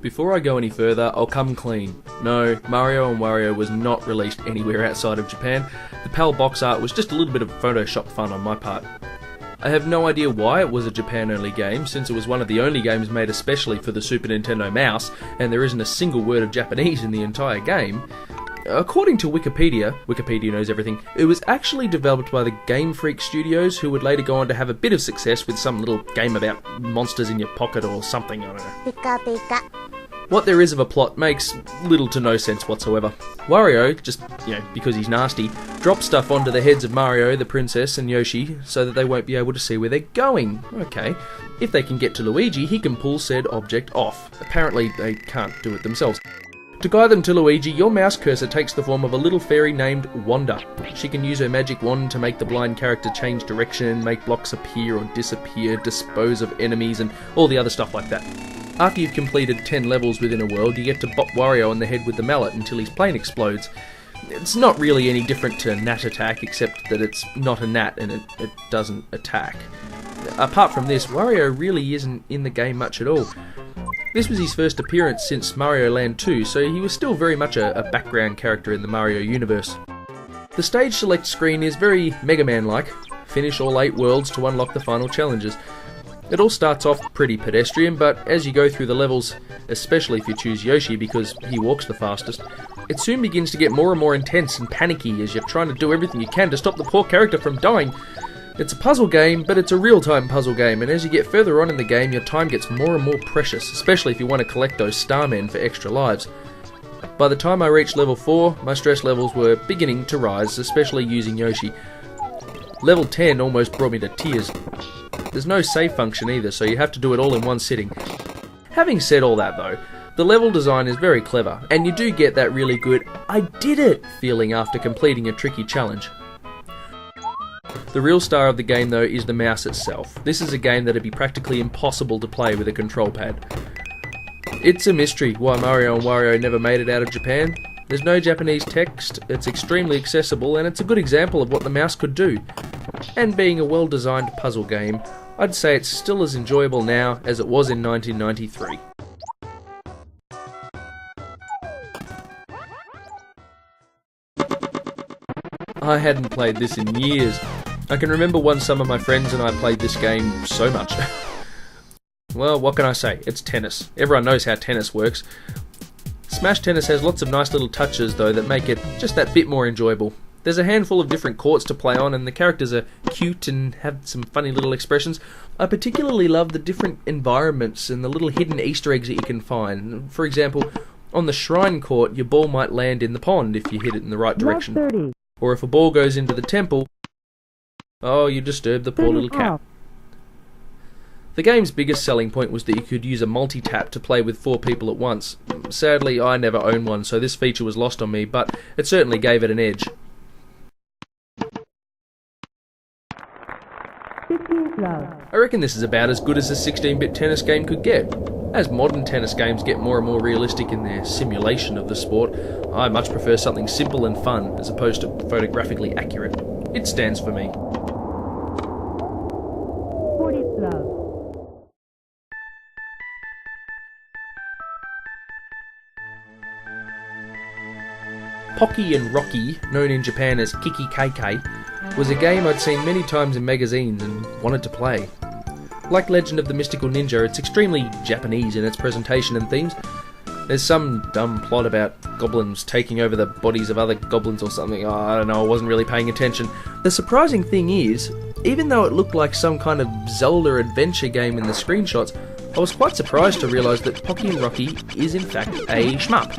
Before I go any further, I'll come clean. No, Mario and Wario was not released anywhere outside of Japan. The PAL box art was just a little bit of Photoshop fun on my part. I have no idea why it was a Japan-only game, since it was one of the only games made especially for the Super Nintendo mouse, and there isn't a single word of Japanese in the entire game. According to Wikipedia knows everything, it was actually developed by the Game Freak Studios, who would later go on to have a bit of success with some little game about monsters in your pocket or something, I don't know. Pika pika. What there is of a plot makes little to no sense whatsoever. Wario, just, because he's nasty, drops stuff onto the heads of Mario, the princess, and Yoshi, so that they won't be able to see where they're going. Okay. If they can get to Luigi, he can pull said object off. Apparently, they can't do it themselves. To guide them to Luigi, your mouse cursor takes the form of a little fairy named Wanda. She can use her magic wand to make the blind character change direction, make blocks appear or disappear, dispose of enemies, and all the other stuff like that. After you've completed 10 levels within a world, you get to bop Wario on the head with the mallet until his plane explodes. It's not really any different to Gnat Attack, except that it's not a gnat and it doesn't attack. Apart from this, Wario really isn't in the game much at all. This was his first appearance since Mario Land 2, so he was still very much a background character in the Mario universe. The stage select screen is very Mega Man-like. Finish all 8 worlds to unlock the final challenges. It all starts off pretty pedestrian, but as you go through the levels, especially if you choose Yoshi because he walks the fastest, it soon begins to get more and more intense and panicky as you're trying to do everything you can to stop the poor character from dying. It's a puzzle game, but it's a real-time puzzle game, and as you get further on in the game, your time gets more and more precious, especially if you want to collect those starmen for extra lives. By the time I reached level 4, my stress levels were beginning to rise, especially using Yoshi. Level 10 almost brought me to tears. There's no save function either, so you have to do it all in one sitting. Having said all that though, the level design is very clever, and you do get that really good "I did it" feeling after completing a tricky challenge. The real star of the game though is the mouse itself. This is a game that'd be practically impossible to play with a control pad. It's a mystery why Mario and Wario never made it out of Japan. There's no Japanese text, it's extremely accessible, and it's a good example of what the mouse could do. And being a well-designed puzzle game, I'd say it's still as enjoyable now as it was in 1993. I hadn't played this in years. I can remember one summer my friends and I played this game so much. Well, what can I say? It's tennis. Everyone knows how tennis works. Smash Tennis has lots of nice little touches though that make it just that bit more enjoyable. There's a handful of different courts to play on and the characters are cute and have some funny little expressions. I particularly love the different environments and the little hidden Easter eggs that you can find. For example, on the shrine court your ball might land in the pond if you hit it in the right direction. Or if a ball goes into the temple, oh, you disturb the poor little cat. The game's biggest selling point was that you could use a multi-tap to play with 4 people at once. Sadly, I never owned one, so this feature was lost on me, but it certainly gave it an edge. I reckon this is about as good as a 16-bit tennis game could get. As modern tennis games get more and more realistic in their simulation of the sport, I much prefer something simple and fun as opposed to photographically accurate. It stands for me. Pocky and Rocky, known in Japan as Kiki KK, was a game I'd seen many times in magazines and wanted to play. Like Legend of the Mystical Ninja, it's extremely Japanese in its presentation and themes. There's some dumb plot about goblins taking over the bodies of other goblins or something. Oh, I don't know, I wasn't really paying attention. The surprising thing is, even though it looked like some kind of Zelda adventure game in the screenshots, I was quite surprised to realise that Pocky and Rocky is in fact a shmup.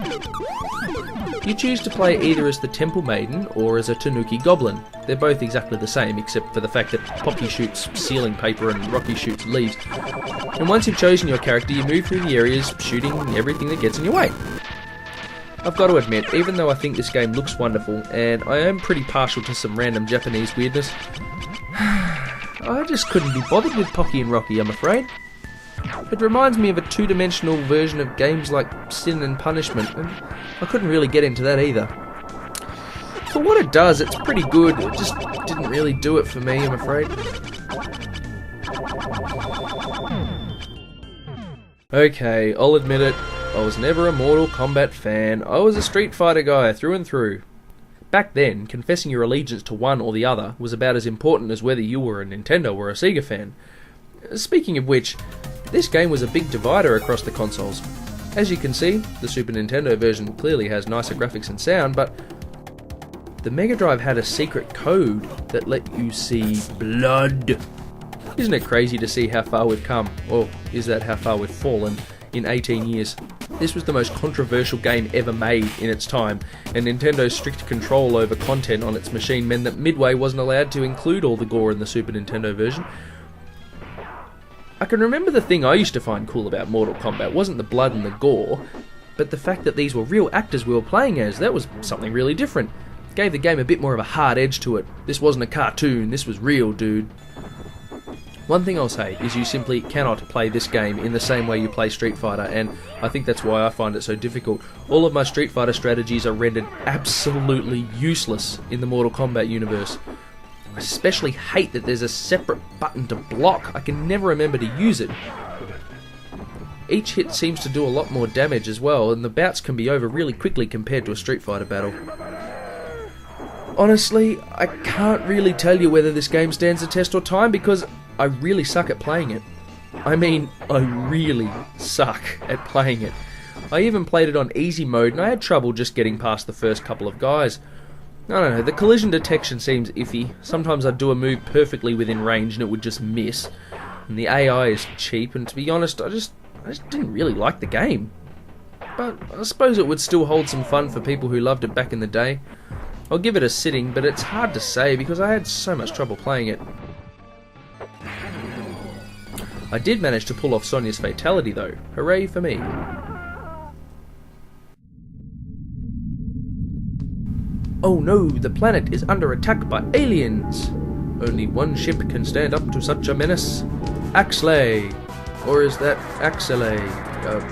You choose to play either as the Temple Maiden or as a Tanuki Goblin. They're both exactly the same, except for the fact that Pocky shoots ceiling paper and Rocky shoots leaves. And once you've chosen your character, you move through the areas, shooting everything that gets in your way. I've got to admit, even though I think this game looks wonderful, and I am pretty partial to some random Japanese weirdness, I just couldn't be bothered with Pocky and Rocky, I'm afraid. It reminds me of a two-dimensional version of games like Sin and Punishment, and I couldn't really get into that either. For what it does, it's pretty good, it just didn't really do it for me, I'm afraid. Okay, I'll admit it, I was never a Mortal Kombat fan. I was a Street Fighter guy through and through. Back then, confessing your allegiance to one or the other was about as important as whether you were a Nintendo or a Sega fan. Speaking of which, this game was a big divider across the consoles. As you can see, the Super Nintendo version clearly has nicer graphics and sound, but the Mega Drive had a secret code that let you see blood. Isn't it crazy to see how far we've come? Or is that how far we've fallen in 18 years? This was the most controversial game ever made in its time, and Nintendo's strict control over content on its machine meant that Midway wasn't allowed to include all the gore in the Super Nintendo version. I can remember the thing I used to find cool about Mortal Kombat wasn't the blood and the gore, but the fact that these were real actors we were playing as. That was something really different. It gave the game a bit more of a hard edge to it. This wasn't a cartoon, this was real, dude. One thing I'll say is you simply cannot play this game in the same way you play Street Fighter, and I think that's why I find it so difficult. All of my Street Fighter strategies are rendered absolutely useless in the Mortal Kombat universe. I especially hate that there's a separate button to block. I can never remember to use it. Each hit seems to do a lot more damage as well, and the bouts can be over really quickly compared to a Street Fighter battle. Honestly, I can't really tell you whether this game stands the test or time because I really suck at playing it. I mean, I really suck at playing it. I even played it on easy mode and I had trouble just getting past the first couple of guys. I don't know, the collision detection seems iffy. Sometimes I'd do a move perfectly within range and it would just miss. And the AI is cheap, and to be honest, I just didn't really like the game. But I suppose it would still hold some fun for people who loved it back in the day. I'll give it a sitting, but it's hard to say because I had so much trouble playing it. I did manage to pull off Sonya's fatality though. Hooray for me. Oh no, the planet is under attack by aliens! Only one ship can stand up to such a menace. Axelay! Or is that Axelay?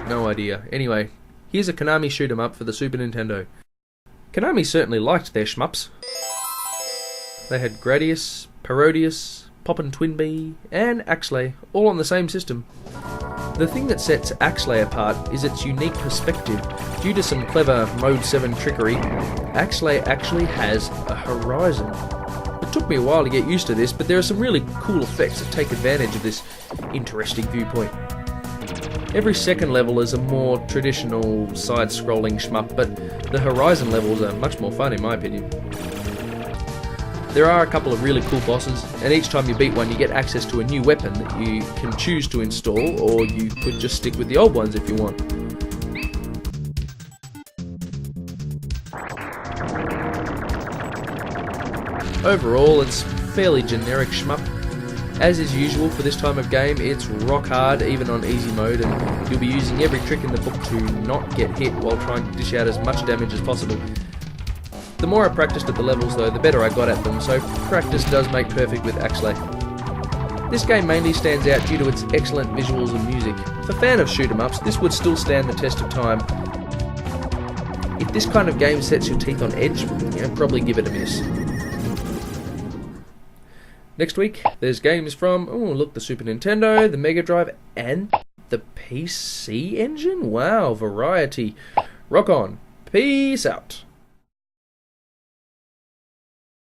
No idea. Anyway, here's a Konami shoot 'em up for the Super Nintendo. Konami certainly liked their shmups. They had Gradius, Parodius, Poppin' Twinbee, and Axelay, all on the same system. The thing that sets Axelay apart is its unique perspective. Due to some clever Mode 7 trickery, Axelay actually has a horizon. It took me a while to get used to this, but there are some really cool effects that take advantage of this interesting viewpoint. Every second level is a more traditional side-scrolling shmup, but the horizon levels are much more fun in my opinion. There are a couple of really cool bosses, and each time you beat one you get access to a new weapon that you can choose to install, or you could just stick with the old ones if you want. Overall, it's fairly generic shmup. As is usual for this time of game, it's rock hard even on easy mode, and you'll be using every trick in the book to not get hit while trying to dish out as much damage as possible. The more I practiced at the levels though, the better I got at them, so practice does make perfect with Axelay. This game mainly stands out due to its excellent visuals and music. For fan of shoot 'em ups, this would still stand the test of time. If this kind of game sets your teeth on edge, probably give it a miss. Next week, there's games from, the Super Nintendo, the Mega Drive, and the PC Engine? Wow, variety. Rock on. Peace out.